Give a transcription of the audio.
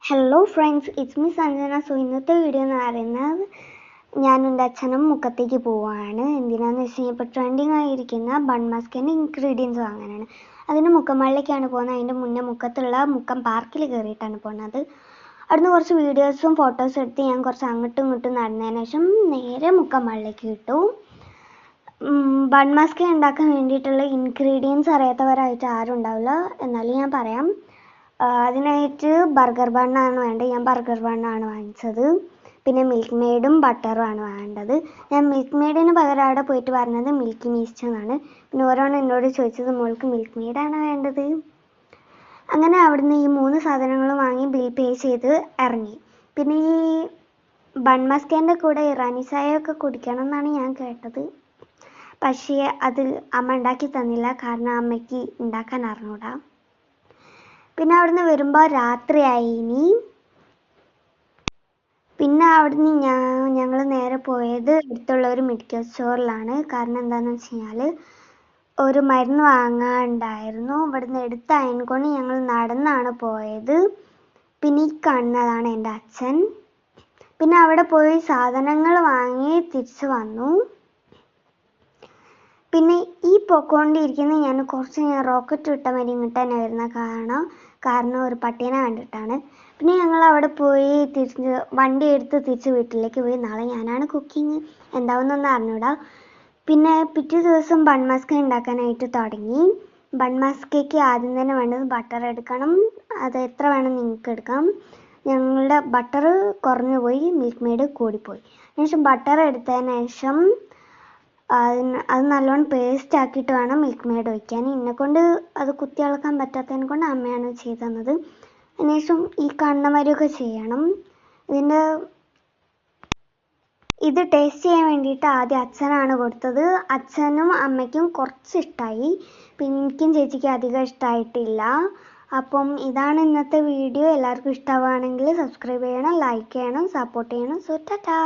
Hello friends, it's me Sanjana. So ഇന്നത്തെ video എന്ന് പറയുന്നത് ഞാനും എൻ്റെ അച്ഛനും മുക്കത്തേക്ക് പോവുകയാണ്. എന്തിനാന്ന് വെച്ച് കഴിഞ്ഞാൽ ഇപ്പോൾ ട്രെൻഡിങ് ആയിരിക്കുന്ന ബൺ മസ്കിൻ്റെ ഇൻഗ്രീഡിയൻസ് വാങ്ങാനാണ്. അതിന് മുക്കമ്മളിലേക്കാണ് പോകുന്നത്. അതിൻ്റെ മുന്നേ മുക്കത്തുള്ള മുക്കം പാർക്കിൽ കയറിയിട്ടാണ് പോകുന്നത്. അവിടുന്ന് കുറച്ച് വീഡിയോസും ഫോട്ടോസും എടുത്ത് ഞാൻ കുറച്ച് അങ്ങോട്ടും ഇങ്ങോട്ടും നടന്നതിന് ശേഷം നേരെ മുക്കമ്മളിലേക്ക് വിട്ടു. ബൺ മസ്ക് ഉണ്ടാക്കാൻ വേണ്ടിയിട്ടുള്ള ഇൻഗ്രീഡിയൻസ് അറിയാത്തവരായിട്ട് ആരും ഉണ്ടാവില്ല, എന്നാലും ഞാൻ പറയാം. അതിനായിട്ട് ബർഗർ ബണ്ണാണ് വേണ്ടത്. ഞാൻ ബർഗർ ബണ്ണാണ് വാങ്ങിച്ചത്. പിന്നെ മിൽക്ക് മെയ്ഡും ബട്ടറും ആണ് വേണ്ടത്. ഞാൻ മിൽക്ക് മെയ്ഡിന് പകരം അവിടെ പോയിട്ട് പറഞ്ഞത് മിൽക്കി മീസ്റ്റ് എന്നാണ്. പിന്നെ ഓരോന്ന് എന്നോട് ചോദിച്ചത് മോൾക്ക് മിൽക്ക് മെയ്ഡാണ് വേണ്ടത്. അങ്ങനെ അവിടുന്ന് ഈ 3 സാധനങ്ങളും വാങ്ങി ബിൽ പേ ചെയ്ത് ഇറങ്ങി. പിന്നെ ഈ ബൺ മസ്കിൻ്റെ കൂടെ ഇറാനി ചായയൊക്കെ കുടിക്കണം എന്നാണ് ഞാൻ കേട്ടത്. പക്ഷേ അത് അമ്മ ഉണ്ടാക്കി തന്നില്ല, കാരണം അമ്മയ്ക്ക് ഉണ്ടാക്കാൻ അറിഞ്ഞൂടാ. പിന്നെ അവിടുന്ന് വരുമ്പോൾ രാത്രിയായി. പിന്നെ അവിടുന്ന് ഞങ്ങൾ നേരെ പോയത് അടുത്തുള്ള ഒരു മെഡിക്കൽ സ്റ്റോറിലാണ്. കാരണം എന്താണെന്ന് വെച്ച് കഴിഞ്ഞാൽ ഒരു മരുന്ന് വാങ്ങാനുണ്ടായിരുന്നു. ഇവിടുന്ന് എടുത്തായതുകൊണ്ട് ഞങ്ങൾ നടന്നാണ് പോയത്. പിന്നെ ഈ കാണുന്നതാണ് എൻ്റെ അച്ഛൻ. പിന്നെ അവിടെ പോയി സാധനങ്ങൾ വാങ്ങി തിരിച്ചു വന്നു. പിന്നെ ഈ പൊക്കോണ്ടിരിക്കുന്ന ഞാൻ റോക്കറ്റ് വിട്ട മാതിരി ഇങ്ങോട്ട് തന്നെ വരുന്ന കാരണം ഒരു പട്ടീനെ കണ്ടിട്ടാണ്. പിന്നെ ഞങ്ങൾ അവിടെ പോയി വണ്ടി എടുത്ത് തിരിച്ച് വീട്ടിലേക്ക് പോയി. നാളെ ഞാനാണ് കുക്കിങ്, എന്താവുന്നൊന്നും അറിഞ്ഞൂടാ. പിന്നെ പിറ്റേ ദിവസം ബൺ മസ്ക് ഉണ്ടാക്കാനായിട്ട് തുടങ്ങി. ബൺ മസ്കയ്ക്ക് ആദ്യം തന്നെ വേണ്ടത് ബട്ടർ എടുക്കണം. അത് എത്ര വേണം നിങ്ങൾക്ക് എടുക്കാം. ഞങ്ങളുടെ ബട്ടർ കുറഞ്ഞു പോയി, മിൽക്ക് മെയ്ഡ് കൂടിപ്പോയി. അതിനുശേഷം ബട്ടർ എടുത്തതിന് ശേഷം അത് നല്ലോണം പേസ്റ്റ് ആക്കിയിട്ട് വേണം മിൽക്ക് മെയ്ഡ് ഒഴിക്കാൻ. എന്നെക്കൊണ്ട് അത് കുത്തി ഇളക്കാൻ പറ്റാത്തതിനെ കൊണ്ട് അമ്മയാണ് ചെയ്തു തന്നത്. അതിനുശേഷം ഈ കാണുന്ന മാതിരിയൊക്കെ ചെയ്യണം. ഇത് ടേസ്റ്റ് ചെയ്യാൻ വേണ്ടിയിട്ട് ആദ്യം അച്ഛനാണ് കൊടുത്തത്. അച്ഛനും അമ്മയ്ക്കും കുറച്ച് ഇഷ്ടമായി, പിന്നെ എനിക്കും ചേച്ചിക്കും അധികം ഇഷ്ടമായിട്ടില്ല. അപ്പം ഇതാണ് ഇന്നത്തെ വീഡിയോ. എല്ലാവർക്കും ഇഷ്ടമാവുകയാണെങ്കിൽ സബ്സ്ക്രൈബ് ചെയ്യണം, ലൈക്ക് ചെയ്യണം, സപ്പോർട്ട് ചെയ്യണം. സോ ടാറ്റാ.